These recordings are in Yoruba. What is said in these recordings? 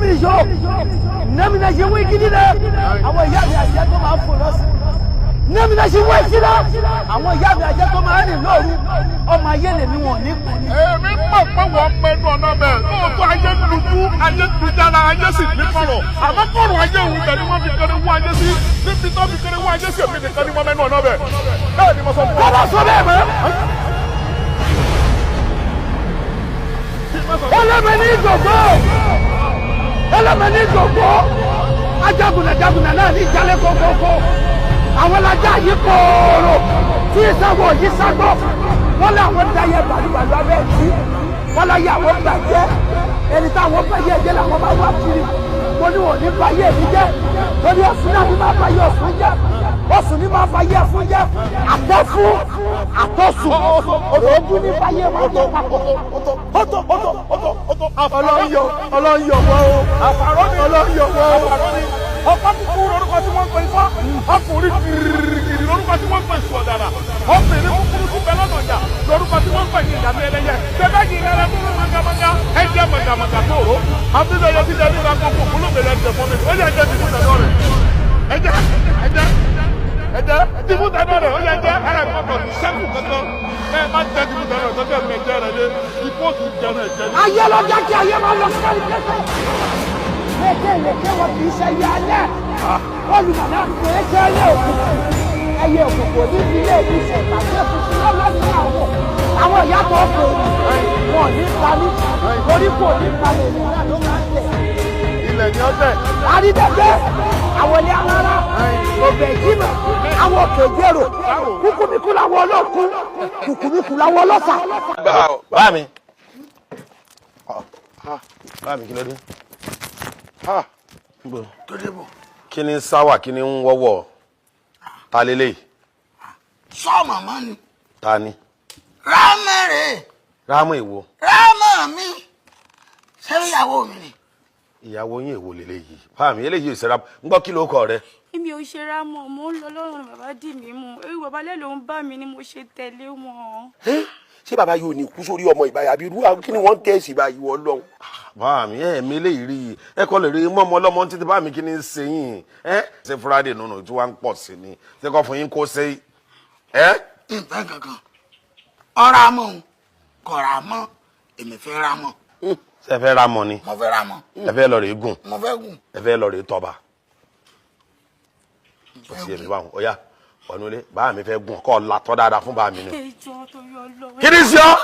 mi yọ nẹ́mi náà ṣe wí gidi dẹ́ àwọn ìyá mi àjẹ́ tó máa ń fò lọ́sí nẹ́mi náà ṣe wí sílẹ̀ àwọn ìyá mi àjẹ́ tó máa ń rìn lóru ọmọ ayé lèmi wọn ní pẹ́ ní. èmi mọ̀ pé wọ́n mẹ́nu ọ̀nà bẹ́ẹ̀ lóòótọ́ ayé dúdú ayé dúdára ayé sì ní kọ̀rọ̀ àmọ́ kọ̀rọ̀ ayé òun bẹ̀ ni wọ́n fi kéré wọ́n ayé sí níbi tó fi kéré wọ́n ayé sí èmi nìkan ni wọ́n mẹ́nu ọ̀nà bẹ́ẹ̀ bẹ́ẹ̀ ni mo sọ fún ọ. kọ́lá sọ bẹ́ẹ̀ mọ́. ẹlẹ́mẹ̀ ní ìjọ̀gbọ́ ajagunà náà ní ìjálẹ̀ kọ̀ọ̀kọ̀ àwọn alájà yìí kọ̀ọ̀rọ̀ tí ìsáwọ̀ yìí ságbọ́ wọ́n lé àwọn dáyẹ bàlúbàlú abẹ́ ẹ̀tí wọ́n láyé àwọn gbàjẹ́ ẹni táwọn báyé ẹ̀jẹ̀ làwọn bá wá kiri mo ní wọn ní báyé mi jẹ́ torí ọ̀sùn náà ní máa báyé ọ̀sùn jẹ́ ọ̀sùn ní máa báyé ẹ̀fún jẹ́ àtọ́fún àtọ́sùn òògùn ní báyé máa jẹ́ papọ̀. ọlọ́yọ̀ wọ́n o ọlọ́yọ̀ wọ́n o ọ̀pá kúkú lórúkọ tí wọ́n ń pè fọ́ ọkùnrin kìrìkìrì lórúkọ tí wọ́n ń pè sọ̀dàrà obìnrin kúkúrú tún bẹ lọ́nà ọjà lórúkọ tí wọ́n ń pè ní ìyàmí ẹlẹ́yẹ tẹ́lẹ̀ yìí lẹ́rẹ́ tó ń mọ̀gàmọ̀gà ẹ̀jẹ̀ mọ̀gàmọ̀gà tó rò àbílẹ̀ ti dẹ́nu ra kókó kúlóbìnrin ẹ̀jẹ̀ fún mi ó yẹ ẹ̀jẹ̀ tìmú tẹ̀dọ̀ rẹ̀ ẹ̀jẹ̀ tìmú tẹ̀dọ̀ rẹ̀ ó yẹ ẹ̀jẹ̀ ẹ̀rẹ̀ kọ̀kọ̀ ní sẹ́kù kankan ẹ̀ má jẹ́ tìmú tẹ̀dọ̀ rẹ̀ tọ́jú ẹ̀mí ẹ̀jẹ̀ rẹ̀ lé ikú òkú jẹun ẹ̀jẹ̀ ní. ayé lọ jẹ́ kí ayé máa lọ sẹ́yìn kẹ́kẹ́ lẹ́kẹ́ wọn kì í ṣe ẹyẹ alẹ́ olùmọ̀lá kẹ́kẹ́ ẹyẹ òkùnkùn ẹyẹ òkùnkùn ní ilé ìṣẹ̀ tàbí òkùnkùn lọ́wọ́ ní àwọn ìyàtọ̀ ọkọ̀ wọn ní sani orí kò ní sani ló máa ń tẹ̀. ilẹ̀ ni ọ̀tẹ̀. àrídẹ́gbẹ́ àwọn ilé alára òbẹ̀ ìjìnà àwọn òkè jèrò kúkúmíkú làwọn olókun kúkúmíkú làwọn ọlọ́sà. bá mi kí ló dé. kí ni sáwà kí ni ń wọ́wọ́ ta lélẹ̀. sọ màmá ni. ta ni. rámẹ̀rẹ̀. rámọ̀ èwo. rámọ̀ mi ṣé ìyàwó mi ni. ìyàwó yín èwo lélẹ̀ yìí bá mi eléyìí ìṣẹ́ra ń gbọ́ kí ló kọ rẹ. èmi ò ṣe rámọ̀ mo ń lọ lọ́rùn bàbá dì mí mú ewu bàbá lẹ́ ló ń bá mi ni mo ṣe tẹ̀lé wọn. ṣé bàbá yóò ní kú sórí ọmọ ìbáyà bí irú kí ni wọ́n ń tẹ̀sí báyìí wọ́n lọ́hùn. bá mi ẹ̀mí eléyìí rí i ẹ kọ́ lè rí mọ́mọ́ ọlọ́mọ títí bá mi kí ni ń ṣe yín ṣe fúrádì nínú tí wọ́n ń pọ̀ sí ni ṣé kọ́ fún yín kó ṣe nǹkan kankan ọ̀rọ̀ àmọ́ òun kọ̀ọ̀rọ̀ àmọ́ èmi fẹ́ ra mọ́. ṣe fẹ́ ra mọ́ ni. mo fẹ́ ra mọ́. ẹ fẹ́ lọ rèé gùn. mo fẹ́ gùn. ẹ fẹ́ lọ rèé tọba. ó ti yẹ mi báwọn ọ̀ya ọ̀nà ilé bá mi fẹ́ gùn kọ́ látọ́ dáadáa fún bá mi ni. kí ni sí ọ́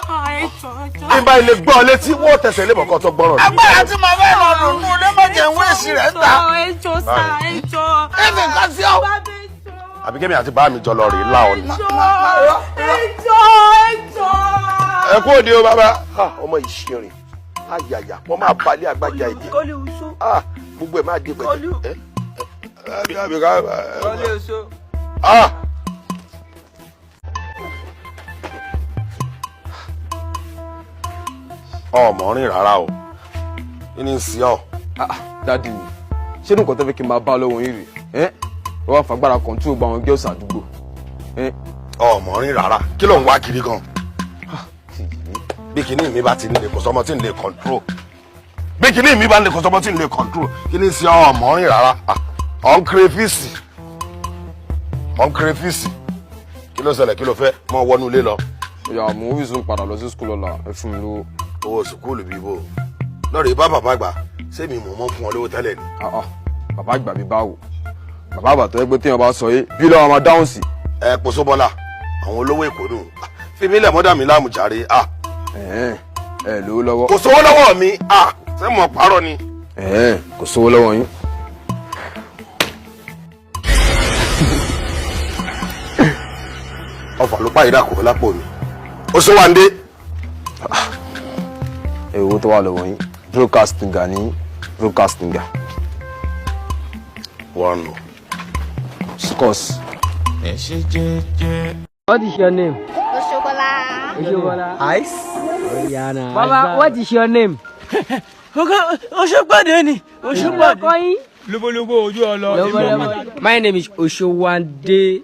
kí n bá ilé gbọ́ létí wọ́n tẹ̀sẹ̀ ilé bọ̀kọ́ tó gbọ́rọ̀. agbára tí mo fẹ́ lọ lò nù lé mọ̀jẹ̀ ń wéèsì rẹ̀ ń ta. ẹ̀fẹ̀ nǹkan sí ọ́. àbí kémi àti bá mi jọ lọ rèé lá ọ ni. ẹ kú òde o bàbá. ọmọ ìṣirin ayàyà wọn máa balẹ̀ àgbàjà ìdè gbogbo ẹ̀ máa dé pẹ̀lú. ọmọ rìn rárá o kí ni ń sí ọ. dáàdi mi ṣé nǹkan tó fẹ́ kí n máa bá lọ́wọ́ yín rè wọ́n wá fagbára kan tí ó gba àwọn girls àdúgbò. ọmọ rìn rárá kí ló ń wá kiri gan. bí kinní mi bá ti nílé kò sọmọ tí ń lè control bí kinní mi bá ń lè kò sọmọ tí ń lè control kí ni ń sí ọmọ rìn rárá ọ̀nkírẹ́fìsì kí ló ṣẹlẹ̀ kí ló fẹ́ mọ wọnú ilé lọ. ìyá mo ń wíṣọ padà lọ sí skul ọ̀la ẹ fún mi lówó. owó sùkúlù bíi bò lọ́ọ̀rì bá bàbá àgbà sẹ́mi mò ń mọ́ fún ọ lówó tẹ́lẹ̀ ni. bàbá àgbà mi báwo bàbá àgbà tó yẹ pé téèyàn bá sọ yé bí lọ́wọ́ máa dáhùn sí. ẹ Pòṣó Bọ́lá àwọn olówó èkó nù fífi ilẹ̀ mọ́dà mi láàmú jàre. ẹ lówó lọ́wọ́. kò sówó lọ́wọ́ mi ṣé mo parọ́ ni. kò sówó lọ́wọ́ yín. ọfà ló pàyídà kò lápò mi ó sọ wà ń dé. owó tó wà lọ́wọ́ yín broadcasting ga ní broadcasting ga. wọ́n nù. scores. What is your name? Oshokola. Oshokola. Ice. Oriana. Baba, what is your name? Oshopade ni. Oshopade. Lobo ojú ọlọ. My name is Oshowande.